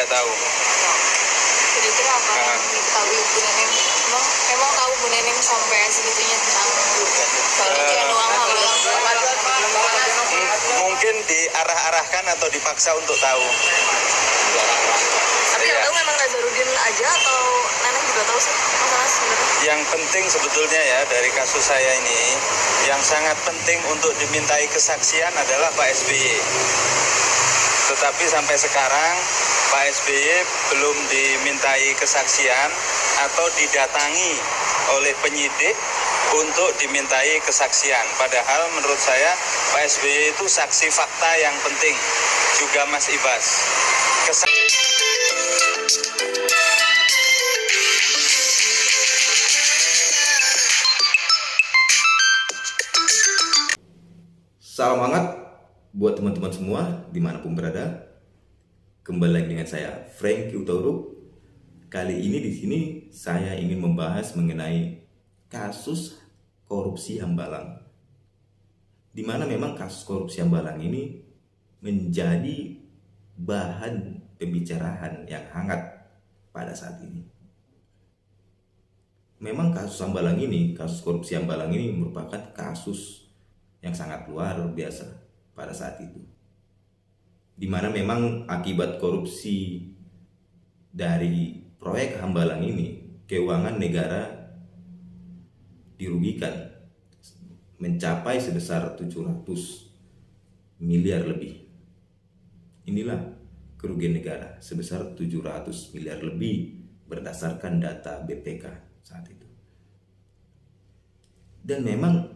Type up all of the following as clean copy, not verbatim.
tahu. Kira-kira apa yang diketahui Bu Neneng? Emang tahu Bu Neneng sampai segitunya tentang penelitian uang Hambalang? Mungkin diarah-arahkan atau dipaksa untuk tahu. Tapi yang tahu memang Nazarudin aja atau Neneng juga tahu sih masalah sebenarnya? Yang penting sebetulnya ya dari kasus saya ini, yang sangat penting untuk dimintai kesaksian adalah Pak SBY. Tetapi sampai sekarang Pak SBY belum dimintai kesaksian atau didatangi oleh penyidik untuk dimintai kesaksian. Padahal menurut saya Pak SBY itu saksi fakta yang penting, juga Mas Ibas. Salam hangat buat teman-teman semua dimanapun berada. Kembali lagi dengan saya Franky Utauruk. Kali ini di sini saya ingin membahas mengenai kasus korupsi Hambalang, di mana memang kasus korupsi Hambalang ini menjadi bahan pembicaraan yang hangat pada saat ini. Memang kasus Hambalang ini, kasus korupsi Hambalang ini merupakan kasus yang sangat luar biasa pada saat itu, di mana memang akibat korupsi dari proyek Hambalang ini keuangan negara dirugikan mencapai sebesar 700 miliar lebih. Inilah kerugian negara sebesar 700 miliar lebih berdasarkan data BPK saat itu. Dan memang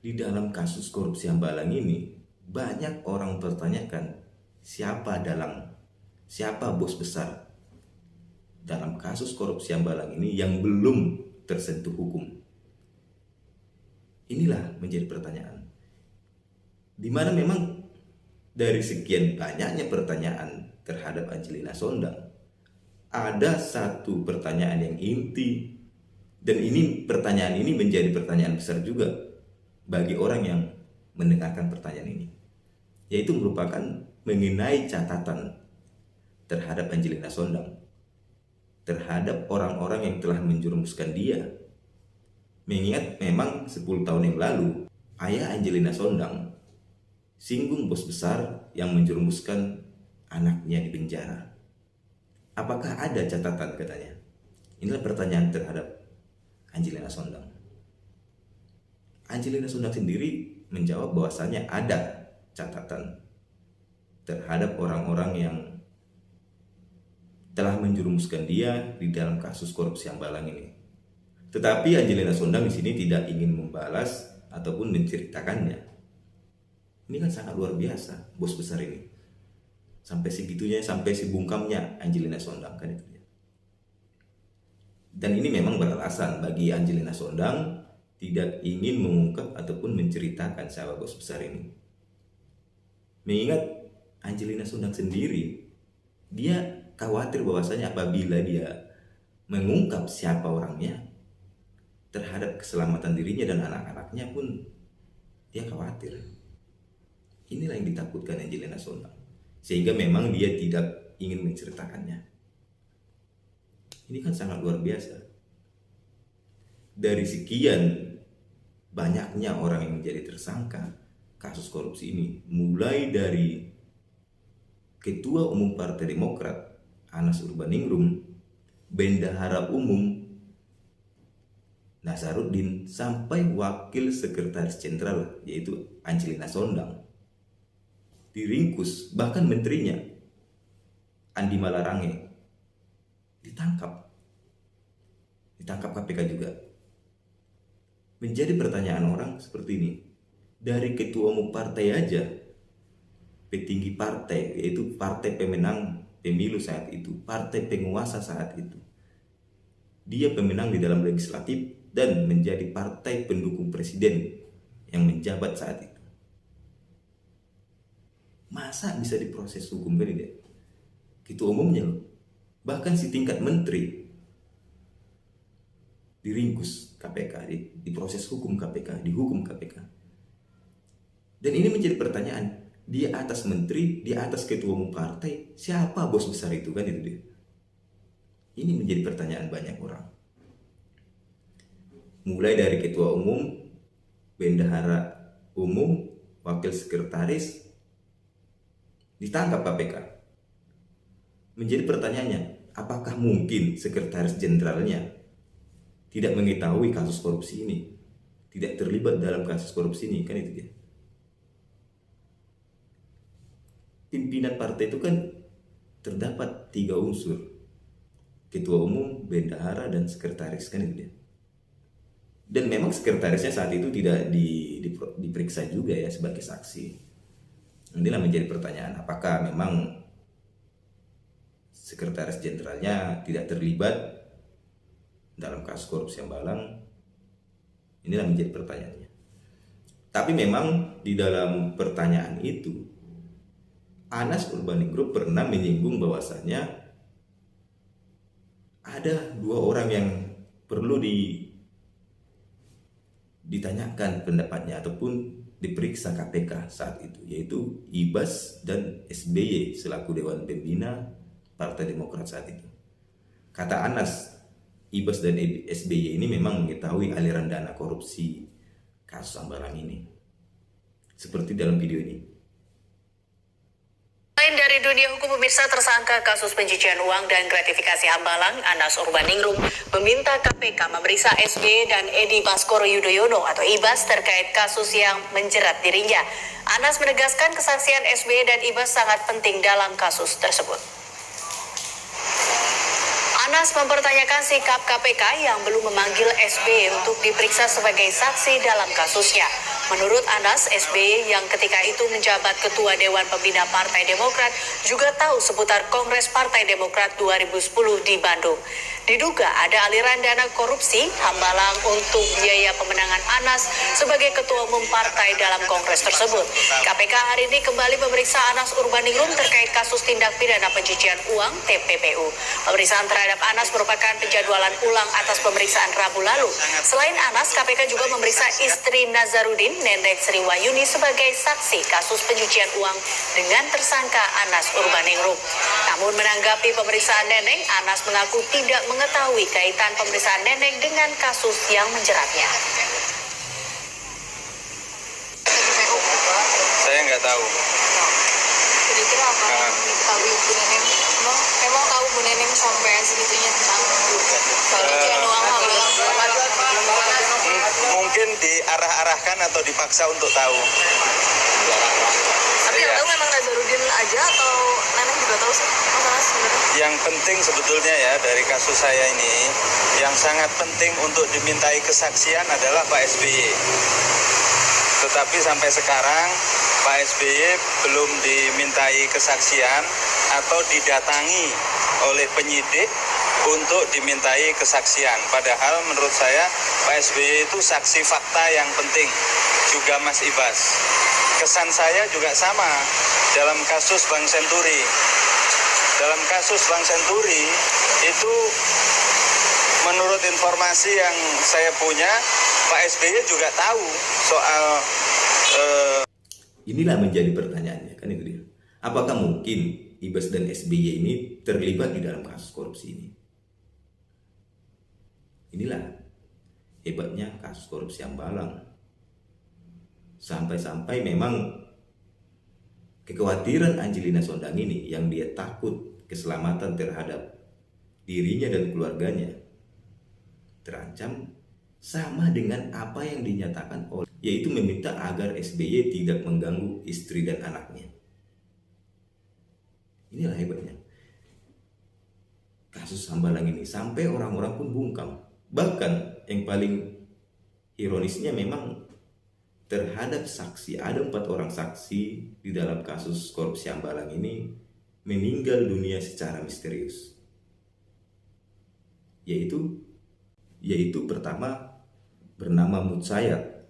di dalam kasus korupsi Hambalang ini banyak orang bertanyakan siapa bos besar dalam kasus korupsi Hambalang ini yang belum tersentuh hukum. Inilah menjadi pertanyaan, di mana memang dari sekian banyaknya pertanyaan terhadap Angelina Sondang, ada satu pertanyaan yang inti, dan pertanyaan ini menjadi pertanyaan besar juga bagi orang yang mendengarkan pertanyaan ini, yaitu merupakan mengenai catatan terhadap Angelina Sondang, terhadap orang-orang yang telah menjerumuskan dia. Mengingat memang 10 tahun yang lalu ayah Angelina Sondang singgung bos besar yang menjerumuskan anaknya di penjara. Apakah ada catatan katanya? Inilah pertanyaan terhadap Angelina Sondang. Angelina Sondang sendiri menjawab bahwasanya ada catatan terhadap orang-orang yang telah menjerumuskan dia di dalam kasus korupsi Hambalang ini. Tetapi Angelina Sondang di sini tidak ingin membalas ataupun menceritakannya. Ini kan sangat luar biasa bos besar ini. Sampai segitunya, sampai sebungkamnya Angelina Sondang kan itu. Dan ini memang beralasan bagi Angelina Sondang tidak ingin mengungkap ataupun menceritakan siapa bos besar ini. Mengingat Angelina Sondang sendiri, dia khawatir bahwasanya apabila dia mengungkap siapa orangnya, terhadap keselamatan dirinya dan anak-anaknya pun dia khawatir. Inilah yang ditakutkan Angelina Sondang, sehingga memang dia tidak ingin menceritakannya. Ini kan sangat luar biasa. Dari sekian banyaknya orang yang menjadi tersangka kasus korupsi ini, mulai dari Ketua Umum Partai Demokrat Anas Urbaningrum, Bendahara Umum Nazarudin, sampai Wakil Sekretaris Jenderal yaitu Angelina Sondang diringkus, bahkan menterinya Andi Malarange ditangkap KPK juga. Menjadi pertanyaan orang seperti ini, dari ketua umum partai aja, petinggi partai, yaitu partai pemenang pemilu saat itu, partai penguasa saat itu, dia pemenang di dalam legislatif dan menjadi partai pendukung presiden yang menjabat saat itu. Masa bisa diproses hukum kan ini? Ketua umumnya loh. Bahkan si tingkat menteri diringkus KPK, diproses hukum KPK, dihukum KPK. Dan ini menjadi pertanyaan, di atas menteri, di atas ketua umum partai, siapa bos besar itu, kan itu dia. Ini menjadi pertanyaan banyak orang. Mulai dari ketua umum, bendahara umum, wakil sekretaris ditangkap KPK. Menjadi pertanyaannya, apakah mungkin sekretaris jenderalnya tidak mengetahui kasus korupsi ini, tidak terlibat dalam kasus korupsi ini, kan itu dia. Pimpinan partai itu kan terdapat 3 unsur, ketua umum, bendahara, dan sekretaris, kan itu dia. Dan memang sekretarisnya saat itu tidak diperiksa juga ya sebagai saksi. Inilah menjadi pertanyaan, apakah memang sekretaris jenderalnya tidak terlibat dalam kasus korupsi Hambalang? Inilah menjadi pertanyaannya. Tapi memang di dalam pertanyaan itu, Anas Urbaningrum pernah menyinggung bahwasannya ada 2 orang yang perlu ditanyakan pendapatnya ataupun diperiksa KPK saat itu, yaitu Ibas dan SBY selaku Dewan Pembina Partai Demokrat saat itu. Kata Anas, Ibas dan SBY ini memang mengetahui aliran dana korupsi kasus Hambalang ini, seperti dalam video ini. Selain dari dunia hukum, pemirsa, tersangka kasus pencucian uang dan gratifikasi Hambalang, Anas Urbaningrum meminta KPK memeriksa SBY dan Edi Baskoro Yudhoyono atau Ibas terkait kasus yang menjerat dirinya. Anas menegaskan kesaksian SBY dan Ibas sangat penting dalam kasus tersebut. Anas mempertanyakan sikap KPK yang belum memanggil SBY untuk diperiksa sebagai saksi dalam kasusnya. Menurut Anas, SBY yang ketika itu menjabat Ketua Dewan Pembina Partai Demokrat juga tahu seputar Kongres Partai Demokrat 2010 di Bandung. Diduga ada aliran dana korupsi Hambalang untuk biaya pemenangan Anas sebagai Ketua Umum Partai dalam Kongres tersebut. KPK hari ini kembali memeriksa Anas Urbaningrum terkait kasus tindak pidana pencucian uang TPPU. Pemeriksaan terhadap Anas merupakan penjadwalan ulang atas pemeriksaan Rabu lalu. Selain Anas, KPK juga memeriksa istri Nazarudin, Neneng Sri Wahyuni sebagai saksi kasus pencucian uang dengan tersangka Anas Urbaningrum. Namun menanggapi pemeriksaan Neneng, Anas mengaku tidak mengetahui kaitan pemeriksaan Neneng dengan kasus yang menjeratnya. Saya nggak tahu. Kira-kira apa yang diketahui Bu Neneng? Emang tahu Bu Neneng sampai segitunya tentang pencucian uang Hambalang? Mungkin diarah-arahkan atau dipaksa untuk tahu. Tapi yang tahu memang Nazarudin aja atau Neneng juga tahu sih masalah sebenarnya? Yang penting sebetulnya ya dari kasus saya ini, yang sangat penting untuk dimintai kesaksian adalah Pak SBY. Tetapi sampai sekarang Pak SBY belum dimintai kesaksian atau didatangi oleh penyidik untuk dimintai kesaksian. Padahal menurut saya Pak SBY itu saksi fakta yang penting, juga Mas Ibas. Kesan saya juga sama dalam kasus Bank Senturi. Dalam kasus Bank Senturi itu menurut informasi yang saya punya, Pak SBY juga tahu soal Inilah menjadi pertanyaannya, kan itu dia. Apakah mungkin Ibas dan SBY ini terlibat di dalam kasus korupsi ini? Inilah hebatnya kasus korupsi Hambalang. Sampai-sampai memang kekhawatiran Angelina Sondang ini yang dia takut keselamatan terhadap dirinya dan keluarganya terancam sama dengan apa yang dinyatakan oleh, yaitu meminta agar SBY tidak mengganggu istri dan anaknya. Inilah hebatnya kasus Hambalang ini, sampai orang-orang pun bungkam. Bahkan yang paling ironisnya memang terhadap saksi, ada 4 orang saksi di dalam kasus korupsi Hambalang ini meninggal dunia secara misterius. Yaitu pertama bernama Mutsayat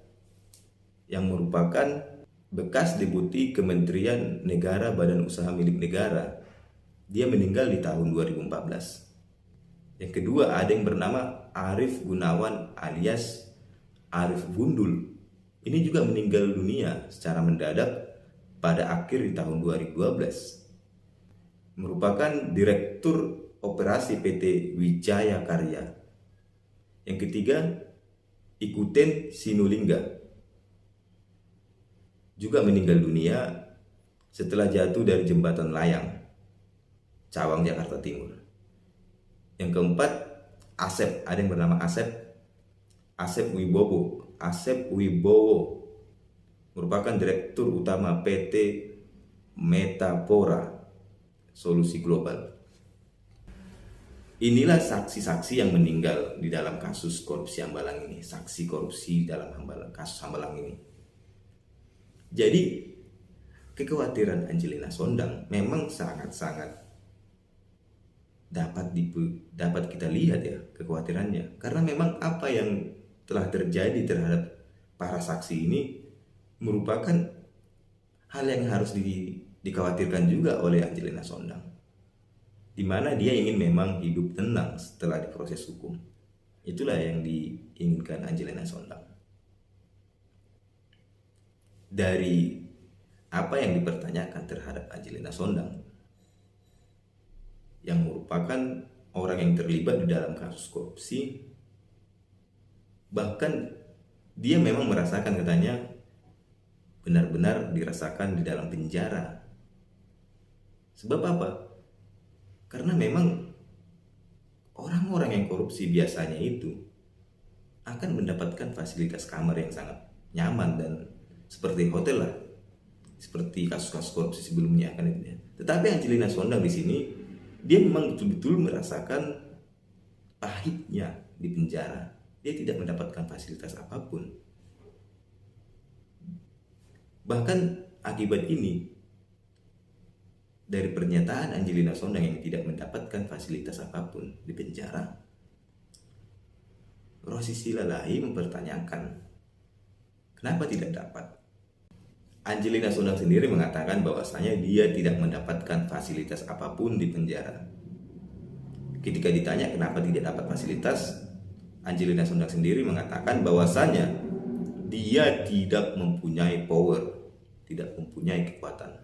yang merupakan bekas deputi Kementerian Negara Badan Usaha Milik Negara. Dia meninggal di tahun 2014. Yang kedua ada yang bernama Arif Gunawan alias Arif Gundul. Ini juga meninggal dunia secara mendadak pada akhir di tahun 2012. Merupakan Direktur Operasi PT Wijaya Karya. Yang ketiga, Ikuten Sinulingga, juga meninggal dunia setelah jatuh dari jembatan layang Cawang, Jakarta Timur. Yang keempat, Asep, ada yang bernama Asep Wibowo. Asep Wibowo merupakan Direktur Utama PT Metapora Solusi Global. Inilah saksi-saksi yang meninggal di dalam kasus korupsi Hambalang ini, saksi korupsi dalam kasus Hambalang ini. Jadi kekhawatiran Angelina Sondang memang sangat-sangat dapat kita lihat ya, kekhawatirannya, karena memang apa yang telah terjadi terhadap para saksi ini merupakan hal yang harus dikhawatirkan juga oleh Angelina Sondang, di mana dia ingin memang hidup tenang setelah diproses hukum. Itulah yang diinginkan Angelina Sondang. Dari apa yang dipertanyakan terhadap Angelina Sondang, yang merupakan orang yang terlibat di dalam kasus korupsi, bahkan dia memang merasakan, katanya benar-benar dirasakan di dalam penjara. Sebab apa? Karena memang orang-orang yang korupsi biasanya itu akan mendapatkan fasilitas kamar yang sangat nyaman dan seperti hotel lah, seperti kasus-kasus korupsi sebelumnya kan itu ya. Tetapi Angelina Sondang di sini dia memang betul-betul merasakan pahitnya di penjara. Dia tidak mendapatkan fasilitas apapun. Bahkan akibat ini, dari pernyataan Angelina Sondang yang tidak mendapatkan fasilitas apapun di penjara, Rosy Silalahi mempertanyakan kenapa tidak dapat. Angelina Sondang sendiri mengatakan bahwasanya dia tidak mendapatkan fasilitas apapun di penjara. Ketika ditanya kenapa tidak dapat fasilitas, Angelina Sondang sendiri mengatakan bahwasanya dia tidak mempunyai power, tidak mempunyai kekuatan.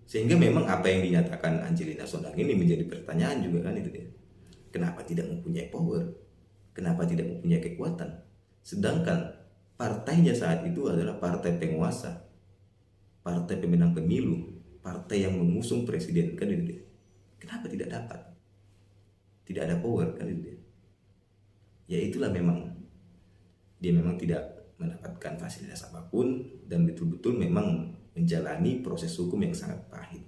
Sehingga memang apa yang dinyatakan Angelina Sondang ini menjadi pertanyaan juga kan itu dia. Kenapa tidak mempunyai power? Kenapa tidak mempunyai kekuatan? Sedangkan partainya saat itu adalah partai penguasa, partai pemenang pemilu, partai yang mengusung presiden kan itu dia. Kenapa tidak dapat? Tidak ada power kan itu dia. Ya itulah memang dia memang tidak mendapatkan fasilitas apapun dan betul-betul memang menjalani proses hukum yang sangat pahit.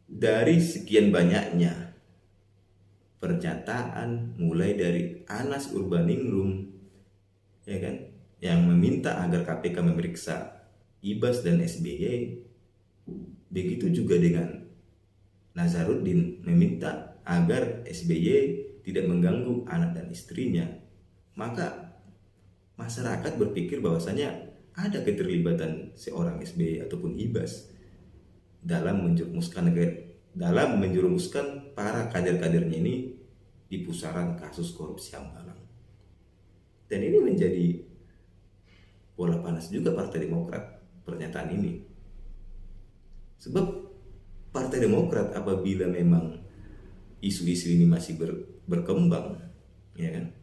Dari sekian banyaknya pernyataan mulai dari Anas Urbaningrum ya kan, yang meminta agar KPK memeriksa Ibas dan SBY, begitu juga dengan Nazarudin meminta agar SBY tidak mengganggu anak dan istrinya, maka masyarakat berpikir bahwasanya ada keterlibatan seorang SBY ataupun Ibas dalam menjerumuskan para kader-kadernya ini di pusaran kasus korupsi Hambalang. Dan ini menjadi bola panas juga Partai Demokrat pernyataan ini. Sebab Partai Demokrat apabila memang isu-isu ini masih berkembang, ya kan?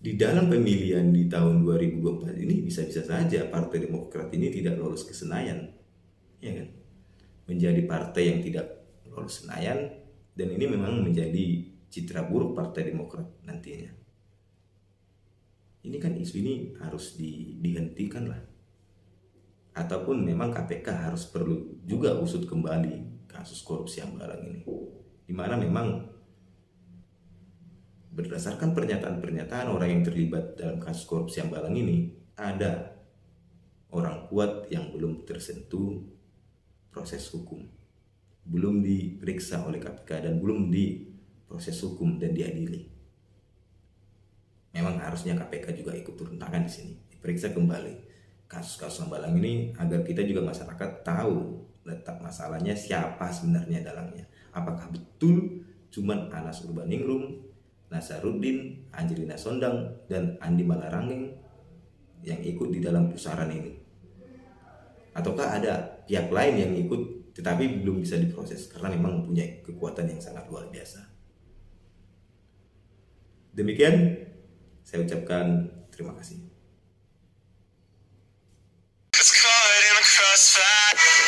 Di dalam pemilihan di tahun 2024 ini bisa-bisa saja Partai Demokrat ini tidak lolos ke Senayan, ya kan? Menjadi partai yang tidak lolos Senayan, dan ini memang menjadi citra buruk Partai Demokrat nantinya. Ini kan isu ini harus dihentikan lah. Ataupun memang KPK harus perlu juga usut kembali kasus korupsi Hambalang ini. Di mana memang berdasarkan pernyataan-pernyataan orang yang terlibat dalam kasus korupsi Hambalang ini, ada orang kuat yang belum tersentuh proses hukum, belum diperiksa oleh KPK dan belum diproses hukum dan diadili. Memang harusnya KPK juga ikut turun tangan di sini, diperiksa kembali kasus-kasus Hambalang ini agar kita juga masyarakat tahu letak masalahnya, siapa sebenarnya dalangnya. Apakah betul cuman Anas Urbaningrum, Nazarudin, Angelina Sondang, dan Andi Malarangeng yang ikut di dalam pusaran ini? ataukah ada pihak lain yang ikut tetapi belum bisa diproses karena memang punya kekuatan yang sangat luar biasa. Demikian saya ucapkan terima kasih. It's caught in the crossfire.